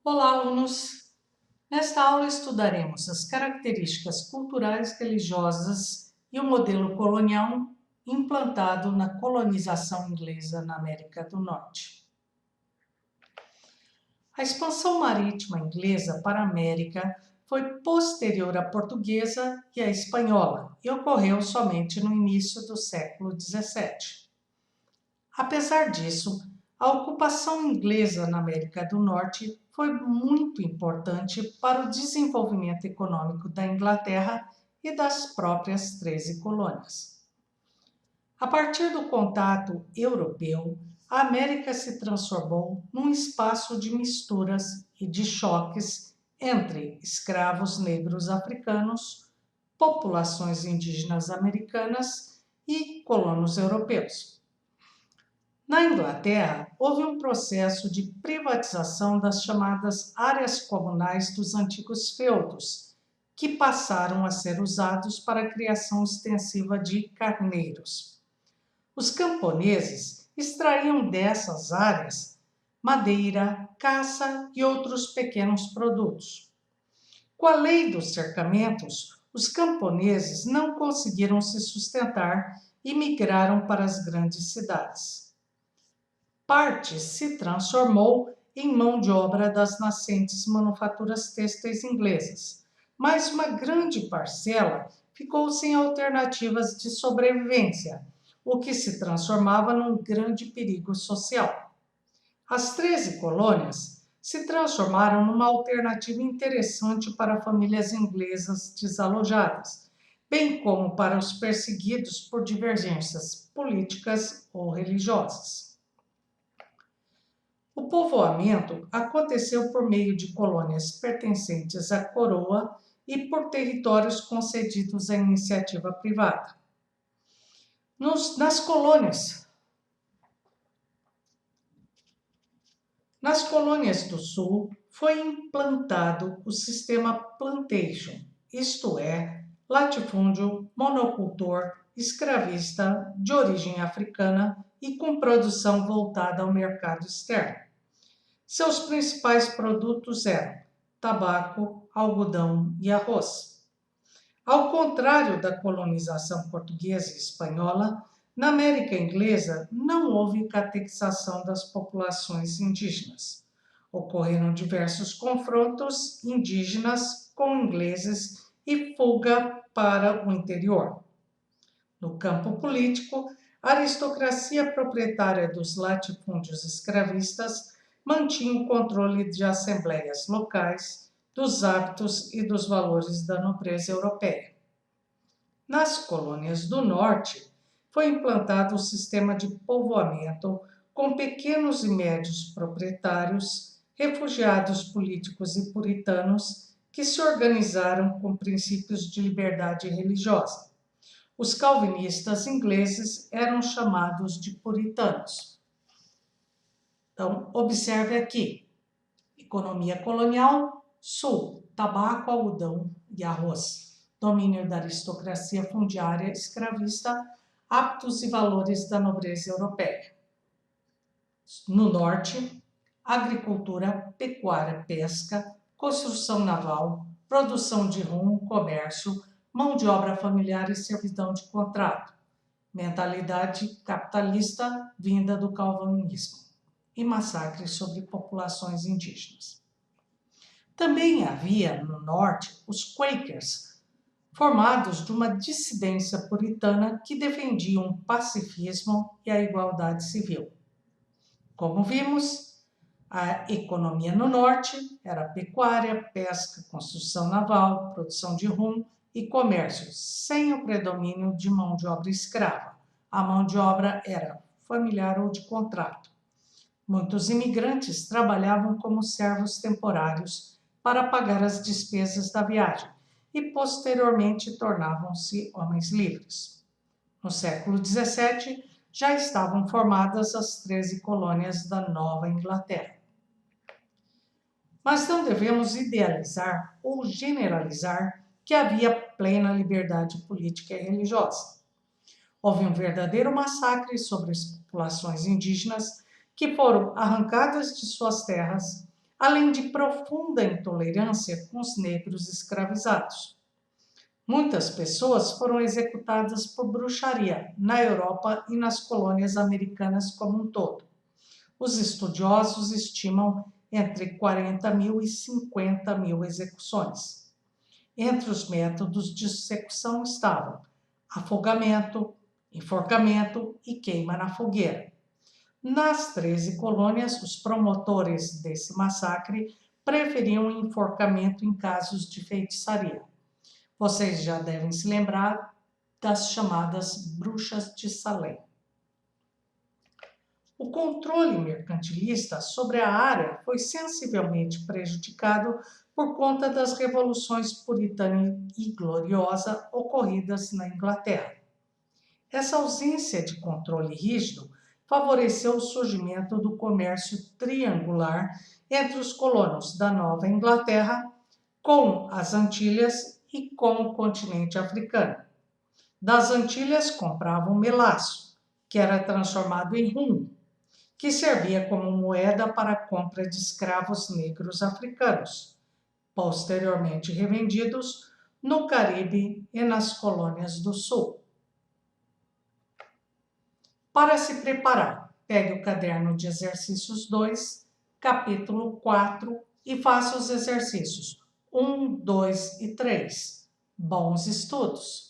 Olá, alunos! Nesta aula estudaremos as características culturais religiosas e o modelo colonial implantado na colonização inglesa na América do Norte. A expansão marítima inglesa para a América foi posterior à portuguesa e à espanhola e ocorreu somente no início do século XVII. Apesar disso, a ocupação inglesa na América do Norte foi muito importante para o desenvolvimento econômico da Inglaterra e das próprias 13 colônias. A partir do contato europeu, a América se transformou num espaço de misturas e de choques entre escravos negros africanos, populações indígenas americanas e colonos europeus. Na Inglaterra, houve um processo de privatização das chamadas áreas comunais dos antigos feudos, que passaram a ser usados para a criação extensiva de carneiros. Os camponeses extraíam dessas áreas madeira, caça e outros pequenos produtos. Com a lei dos cercamentos, os camponeses não conseguiram se sustentar e migraram para as grandes cidades. Parte se transformou em mão de obra das nascentes manufaturas têxteis inglesas, mas uma grande parcela ficou sem alternativas de sobrevivência, o que se transformava num grande perigo social. As 13 colônias se transformaram numa alternativa interessante para famílias inglesas desalojadas, bem como para os perseguidos por divergências políticas ou religiosas. O povoamento aconteceu por meio de colônias pertencentes à coroa e por territórios concedidos à iniciativa privada. Nas colônias do Sul foi implantado o sistema plantation, isto é, latifúndio monocultor escravista de origem africana e com produção voltada ao mercado externo. Seus principais produtos eram tabaco, algodão e arroz. Ao contrário da colonização portuguesa e espanhola, na América Inglesa não houve catequização das populações indígenas. Ocorreram diversos confrontos indígenas com ingleses e fuga para o interior. No campo político, a aristocracia proprietária dos latifúndios escravistas mantinha o controle de assembleias locais, dos hábitos e dos valores da nobreza europeia. Nas colônias do norte, foi implantado o sistema de povoamento com pequenos e médios proprietários, refugiados políticos e puritanos que se organizaram com princípios de liberdade religiosa. Os calvinistas ingleses eram chamados de puritanos. Então, observe aqui: economia colonial, sul, tabaco, algodão e arroz. Domínio da aristocracia fundiária escravista, hábitos e valores da nobreza europeia. No norte, agricultura, pecuária, pesca, construção naval, produção de rum, comércio, mão de obra familiar e servidão de contrato. Mentalidade capitalista vinda do calvinismo e massacres sobre populações indígenas. Também havia no norte os Quakers, formados de uma dissidência puritana que defendiam o pacifismo e a igualdade civil. Como vimos, a economia no norte era pecuária, pesca, construção naval, produção de rum e comércio, sem o predomínio de mão de obra escrava. A mão de obra era familiar ou de contrato. Muitos imigrantes trabalhavam como servos temporários para pagar as despesas da viagem e posteriormente tornavam-se homens livres. No século XVII, já estavam formadas as 13 colônias da Nova Inglaterra. Mas não devemos idealizar ou generalizar que havia plena liberdade política e religiosa. Houve um verdadeiro massacre sobre as populações indígenas que foram arrancadas de suas terras, além de profunda intolerância com os negros escravizados. Muitas pessoas foram executadas por bruxaria na Europa e nas colônias americanas como um todo. Os estudiosos estimam entre 40 mil e 50 mil execuções. Entre os métodos de execução estavam afogamento, enforcamento e queima na fogueira. Nas 13 colônias, os promotores desse massacre preferiam o enforcamento em casos de feitiçaria. Vocês já devem se lembrar das chamadas bruxas de Salem. O controle mercantilista sobre a área foi sensivelmente prejudicado por conta das revoluções puritana e gloriosa ocorridas na Inglaterra. Essa ausência de controle rígido favoreceu o surgimento do comércio triangular entre os colonos da Nova Inglaterra com as Antilhas e com o continente africano. Das Antilhas compravam melaço, que era transformado em rum, que servia como moeda para a compra de escravos negros africanos, posteriormente revendidos no Caribe e nas colônias do Sul. Para se preparar, pegue o caderno de exercícios 2, capítulo 4 e faça os exercícios 1, 2 e 3. Bons estudos!